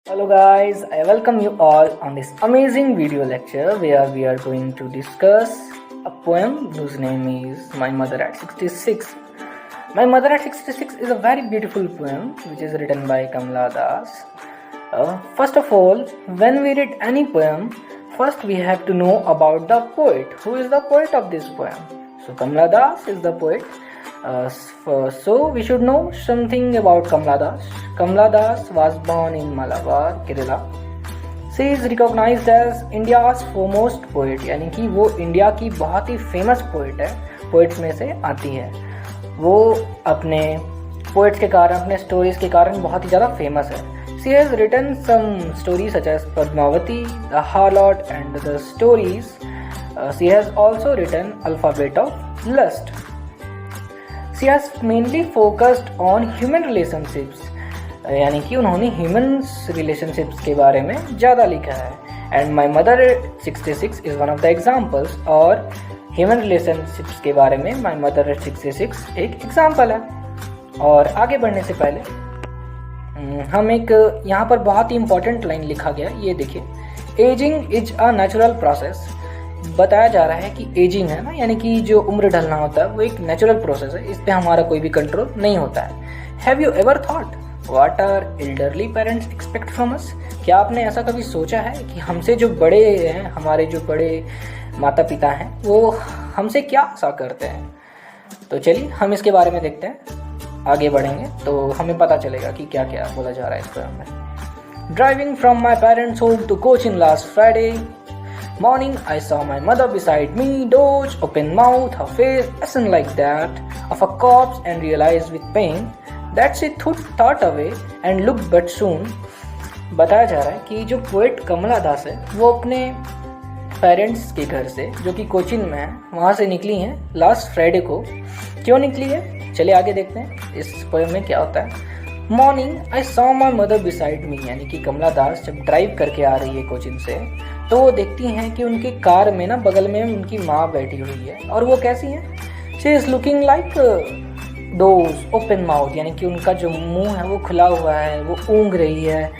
Hello guys, I welcome you all on this amazing video lecture where we are going to discuss a poem whose name is My Mother at 66. My Mother at 66 is a very beautiful poem which is written by Kamala Das. First of all, when we read any poem, first we have to know about the poet. Who is the poet of this poem? So Kamala Das is the poet. So we should know something about Kamala Das. Kamala Das was born in Malabar, Kerala. She is recognized as India's foremost poet, यानी कि वो India की बहुत ही famous poet है, poets में से आती है. वो अपने पोइट्स के कारण, अपने स्टोरीज के कारण बहुत ही ज़्यादा फेमस है. She has written some stories such as Padmavati, The Harlot and the Stories. She has also written Alphabet of Lust. She has mainly focused on human relationships, यानी कि उन्होंने ह्यूमन रिलेशनशिप्स के बारे में ज़्यादा लिखा है. And my mother 66 is one of the examples, और ह्यूमन रिलेशनशिप्स के बारे में माई मदर 66 एक एग्जाम्पल है. और आगे बढ़ने से पहले हम एक यहाँ पर बहुत ही इंपॉर्टेंट लाइन लिखा गया, ये देखिए. Ageing is a natural process. बताया जा रहा है कि एजिंग है ना, यानी कि जो उम्र ढलना होता है वो एक नेचुरल प्रोसेस है, इस पे हमारा कोई भी कंट्रोल नहीं होता है. Have you ever thought what are elderly parents expect from us? क्या आपने ऐसा कभी सोचा है कि हमसे जो बड़े हैं, हमारे जो बड़े माता पिता हैं, वो हमसे क्या आशा करते हैं? तो चलिए हम इसके बारे में देखते हैं. आगे बढ़ेंगे तो हमें पता चलेगा कि क्या क्या बोला जा रहा है इस पोएम में. Driving from my parents home to Cochin last Friday morning, I saw my mother beside me, doge, open mouth, her face ashen like that of a corpse, and realized with pain that she thought away and looked but soon. बताया जा रहा है कि जो poet कमला दास है वो अपने parents के घर से, जो कि कोचिन में है, वहाँ से निकली हैं लास्ट फ्राइडे को. क्यों निकली है, चलिए आगे देखते हैं इस पोएम में क्या होता है. Morning I saw my mother beside me, यानी कि कमला दास जब ड्राइव करके आ रही है कोचिन से, तो वो देखती हैं कि उनकी कार में ना बगल में उनकी माँ बैठी हुई है. और वो कैसी है? She is looking like those open mouth, यानी कि उनका जो मुंह है वो खुला हुआ है, वो ऊँग रही है.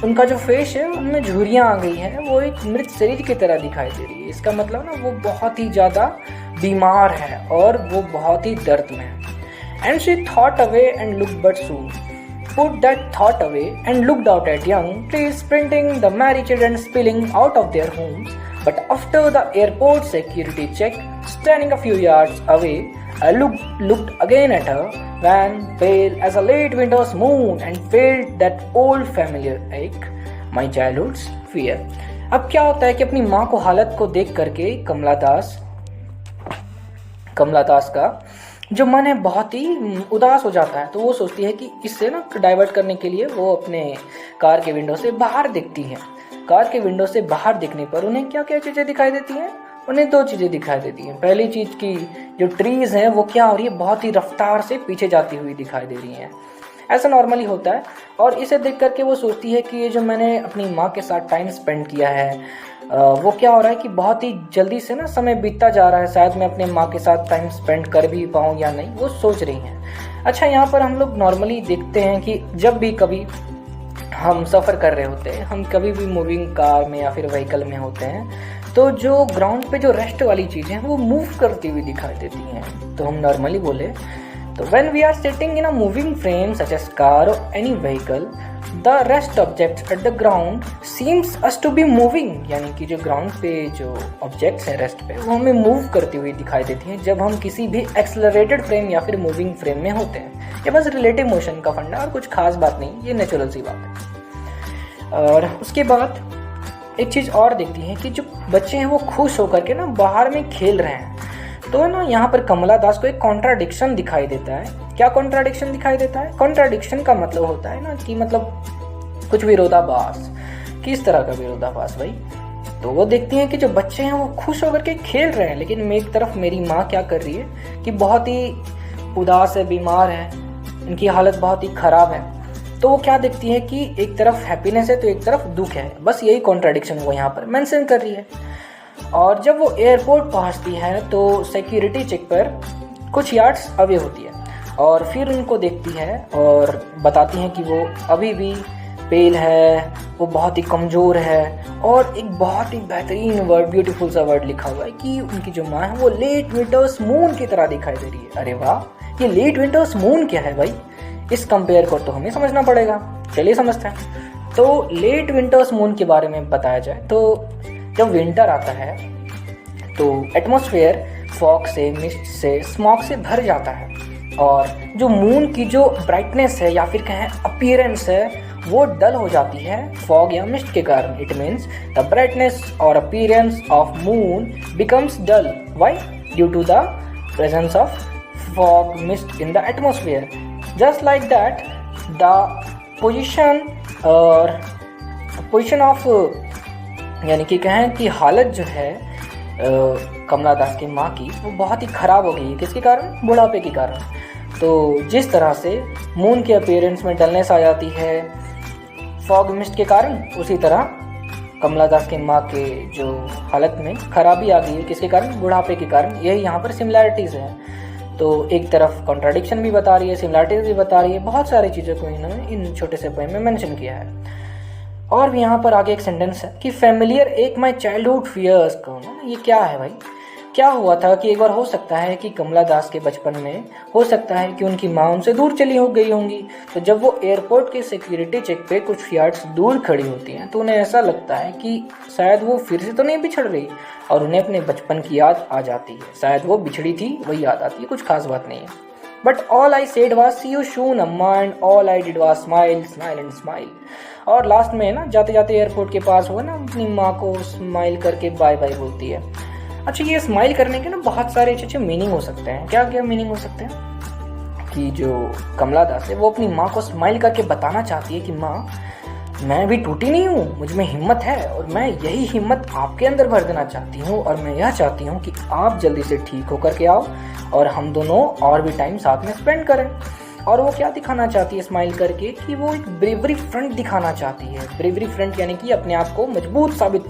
उनका जो फेस है उनमें झुर्रियाँ आ गई हैं, वो एक मृत शरीर की तरह दिखाई दे रही है. इसका मतलब ना वो बहुत ही ज़्यादा बीमार है और वो बहुत ही दर्द में है. And she thought away and look but soon. Put that thought away and looked out at young trees sprinting, the merry children spilling out of their homes. But after the airport security check, standing a few yards away, I looked again at her, van pale as a late winter's moon, and felt that old familiar ache, my childhood's fear. अब क्या होता है कि अपनी माँ को हालत को देख करके कमला दास का जो मन है बहुत ही उदास हो जाता है. तो वो सोचती है कि इससे ना डाइवर्ट करने के लिए वो अपने कार के विंडो से बाहर देखती है. कार के विंडो से बाहर देखने पर उन्हें क्या क्या चीज़ें दिखाई देती हैं? उन्हें दो चीज़ें दिखाई देती हैं. पहली चीज़ की जो ट्रीज़ हैं वो क्या हो रही है, बहुत ही रफ्तार से पीछे जाती हुई दिखाई दे रही हैं. ऐसा नॉर्मली होता है. और इसे देख करके वो सोचती है कि ये जो मैंने अपनी माँ के साथ टाइम स्पेंड किया है, वो क्या हो रहा है कि बहुत ही जल्दी से ना समय बीतता जा रहा है. शायद मैं अपने माँ के साथ टाइम स्पेंड कर भी पाऊँ या नहीं, वो सोच रही हैं. अच्छा, यहाँ पर हम लोग नॉर्मली देखते हैं कि जब भी कभी हम सफ़र कर रहे होते हैं, हम कभी भी मूविंग कार में या फिर व्हीकल में होते हैं, तो जो ग्राउंड पे जो रेस्ट वाली चीज़ें हैं वो मूव करती हुई दिखाई देती हैं. तो हम नॉर्मली बोले तो when we are sitting in a moving frame such as car or any vehicle, the rest objects at the ground seems us to be moving, यानी कि जो ग्राउंड पे जो ऑब्जेक्ट्स हैं रेस्ट पे, वो हमें मूव करती हुई दिखाई देती हैं जब हम किसी भी एक्सेलरेटेड फ्रेम या फिर मूविंग फ्रेम में होते हैं. ये बस रिलेटिव मोशन का फंडा और कुछ खास बात नहीं, ये नेचुरल सी बात है. और उसके बाद एक चीज़ और देखती हैं कि जो बच्चे हैं वो खुश होकर के ना बाहर में खेल रहे हैं. तो ना यहाँ पर कमला दास को एक कॉन्ट्राडिक्शन दिखाई देता है. क्या कॉन्ट्राडिक्शन दिखाई देता है? कॉन्ट्राडिक्शन का मतलब होता है ना कि मतलब कुछ विरोधाभास. किस तरह का विरोधाभास भाई? तो वो देखती हैं कि जो बच्चे हैं वो खुश होकर के खेल रहे हैं, लेकिन एक तरफ मेरी माँ क्या कर रही है कि बहुत ही उदास है, बीमार है, उनकी हालत बहुत ही ख़राब है. तो वो क्या देखती है कि एक तरफ हैप्पीनेस है तो एक तरफ दुख है. बस यही कॉन्ट्राडिक्शन वो यहाँ पर मेंशन कर रही है. और जब वो एयरपोर्ट पहुंचती है तो सिक्योरिटी चेक पर कुछ यार्ड्स अवे होती है और फिर उनको देखती है और बताती हैं कि वो अभी भी पेल है, वो बहुत ही कमज़ोर है, और एक बहुत ही बेहतरीन वर्ड, ब्यूटीफुल सा वर्ड लिखा हुआ है कि उनकी जो माँ है वो लेट विंटर्स मून की तरह दिखाई दे रही है। अरे वाह, ये लेट विंटर्स मून क्या है भाई, इस कंपेयर को तो हमें समझना पड़ेगा। चलिए समझते हैं। तो लेट विंटर्स मून के बारे में बताया जाए तो जब विंटर आता है तो एटमॉस्फेयर फॉग से, मिस्ट से, स्मॉग से भर जाता है, और जो मून की जो ब्राइटनेस है या फिर कहें अपीयरेंस है वो डल हो जाती है फॉग या मिस्ट के कारण। इट मीन्स द ब्राइटनेस और appearance of moon becomes dull. Why? Due to the presence of fog mist in the atmosphere. Just like that, the position of यानी कि कहें कि हालत जो है कमला दास की माँ की वो बहुत ही ख़राब हो गई है। किसके कारण? बुढ़ापे के कारण। तो जिस तरह से मून के अपीयरेंस में डलनेस आ जाती है फॉग मिस्ट के कारण, उसी तरह कमला दास की माँ के जो हालत में खराबी आ गई है। किसके कारण? बुढ़ापे के कारण। यही यहाँ पर सिमिलैरिटीज़ हैं। तो एक तरफ कॉन्ट्राडिक्शन भी बता रही है, सिमिलैरिटीज भी बता रही है, बहुत सारी चीज़ों को इन्होंने इन छोटे से पोएम में मेंशन किया है। और भी यहाँ पर आगे एक सेंटेंस है कि फेमिलियर एक माई चाइल्डहुड फियर्स का। ये क्या है भाई? क्या हुआ था कि एक बार हो सकता है कि कमला दास के बचपन में हो सकता है कि उनकी माँ उनसे दूर चली हो गई होंगी। तो जब वो एयरपोर्ट के सिक्योरिटी चेक पे कुछ यार्ड्स दूर खड़ी होती हैं तो उन्हें ऐसा लगता है कि शायद वो फिर से तो नहीं बिछड़ रही, और उन्हें अपने बचपन की याद आ जाती है। शायद वो बिछड़ी थी वही याद आती है, कुछ खास बात नहीं है। But all I said was see you soon अम्मा and all I did was smile smile and smile. और लास्ट में ना जाते जाते एयरपोर्ट के पास हुआ ना, अपनी माँ को स्माइल करके बाय बाय बोलती है। अच्छा, ये स्माइल करने के ना बहुत सारे अच्छे मीनिंग हो सकते हैं। क्या क्या मीनिंग हो सकते हैं कि जो कमला दास है वो अपनी माँ को स्माइल करके बताना चाहती है कि माँ, मैं भी टूटी नहीं हूँ, मुझ में हिम्मत है, और मैं यही हिम्मत आपके अंदर भर देना चाहती हूँ, और मैं यह चाहती हूँ कि आप जल्दी से ठीक होकर के आओ और हम दोनों और भी टाइम साथ में स्पेंड करें। और वो क्या दिखाना चाहती है स्माइल करके कि वो एक ब्रेवरी फ्रंट दिखाना चाहती है। ब्रेवरी फ्रंट यानी कि अपने आप को मजबूत साबित